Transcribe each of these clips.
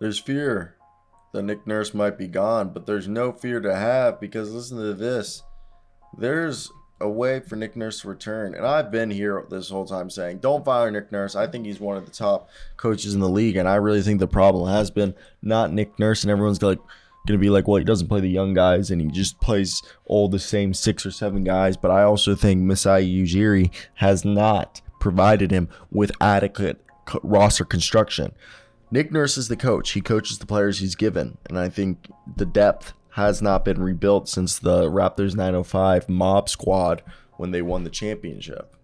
There's fear that Nick Nurse might be gone, but there's no fear to have because listen to this. There's a way for Nick Nurse to return. And I've been here this whole time saying, don't fire Nick Nurse. I think he's one of the top coaches in the league. And I really think the problem has been not Nick Nurse. And everyone's going to be like, well, he doesn't play the young guys and he just plays all the same 6 or 7 guys. But I also think Masai Ujiri has not provided him with adequate roster construction. Nick Nurse is the coach. He coaches the players he's given. And I think the depth has not been rebuilt since the Raptors 905 mob squad when they won the championship.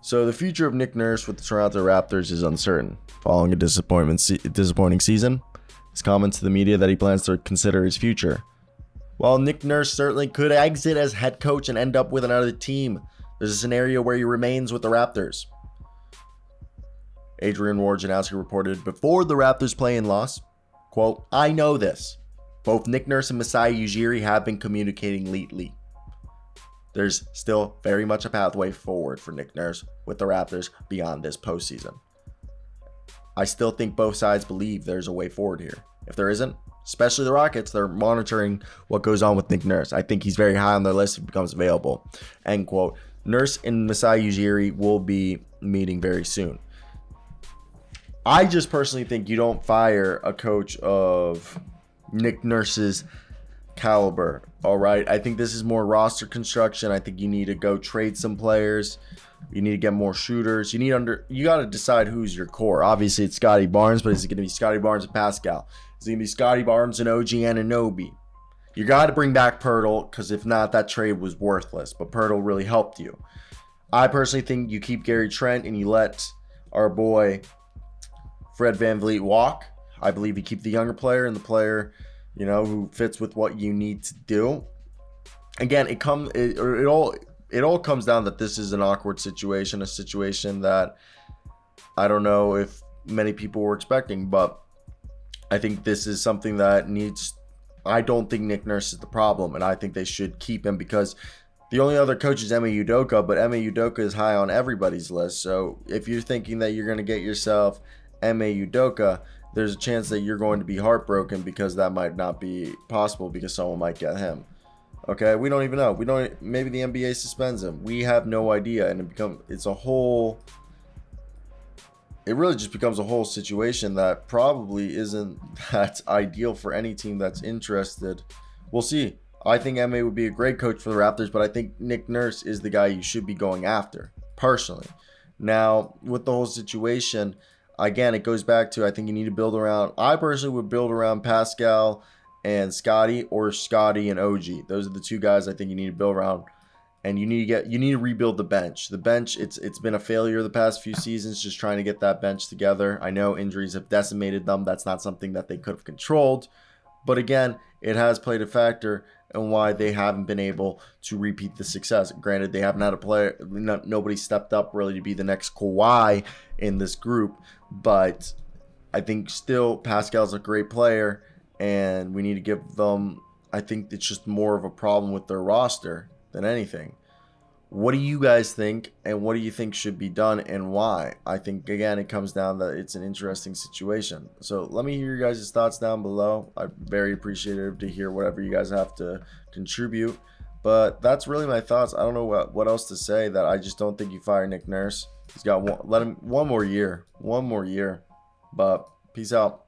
So the future of Nick Nurse with the Toronto Raptors is uncertain. Following a disappointing season, his comments to the media that he plans to consider his future. While Nick Nurse certainly could exit as head coach and end up with another team, there's a scenario where he remains with the Raptors. Adrian Wojnarowski reported before the Raptors play-in loss, quote, "I know this. Both Nick Nurse and Masai Ujiri have been communicating lately. There's still very much a pathway forward for Nick Nurse with the Raptors beyond this postseason. I still think both sides believe there's a way forward here. If there isn't, especially the Rockets, they're monitoring what goes on with Nick Nurse. I think he's very high on their list if he becomes available." End quote. Nurse and Masai Ujiri will be meeting very soon. I just personally think you don't fire a coach of Nick Nurse's caliber. All right. I think this is more roster construction. I think you need to go trade some players. You need to get more shooters. You got to decide who's your core. Obviously, it's Scotty Barnes, but is it going to be Scotty Barnes and Pascal? Is it going to be Scotty Barnes and OG Anunoby? You got to bring back Pirtle because if not, that trade was worthless. But Pirtle really helped you. I personally think you keep Gary Trent and you let our boy Fred VanVleet walk. I believe you keep the younger player and the player, who fits with what you need to do. Again, it all comes down that this is an awkward situation, a situation that I don't know if many people were expecting, but I think this is something that I don't think Nick Nurse is the problem, and I think they should keep him because the only other coach is Ime Udoka, but Ime Udoka is high on everybody's list. So if you're thinking that you're going to get yourself Ime Udoka, there's a chance that you're going to be heartbroken because that might not be possible because someone might get him. Okay, we don't even know. Maybe the NBA suspends him. We have no idea, and it really just becomes a whole situation that probably isn't that ideal for any team that's interested. We'll see. I think Ime would be a great coach for the Raptors, but I think Nick Nurse is the guy you should be going after, personally. Now, with the whole situation, again, it goes back to I think you need to build around. I personally would build around Pascal and Scotty, or Scotty and OG. Those are the two guys I think you need to build around. And you need to rebuild the bench. The bench, it's been a failure the past few seasons, just trying to get that bench together. I know injuries have decimated them. That's not something that they could have controlled. But again, it has played a factor in why they haven't been able to repeat the success. Granted, they haven't had a player. Nobody stepped up really to be the next Kawhi in this group. But I think still Pascal's a great player, and we need to give them. I think it's just more of a problem with their roster than anything. What do you guys think, and what do you think should be done, and why? I think, again, it comes down that it's an interesting situation. So let me hear your guys' thoughts down below. I'm very appreciative to hear whatever you guys have to contribute. But that's really my thoughts. I don't know what else to say. That I just don't think you fire Nick Nurse. He's got one more year. But peace out.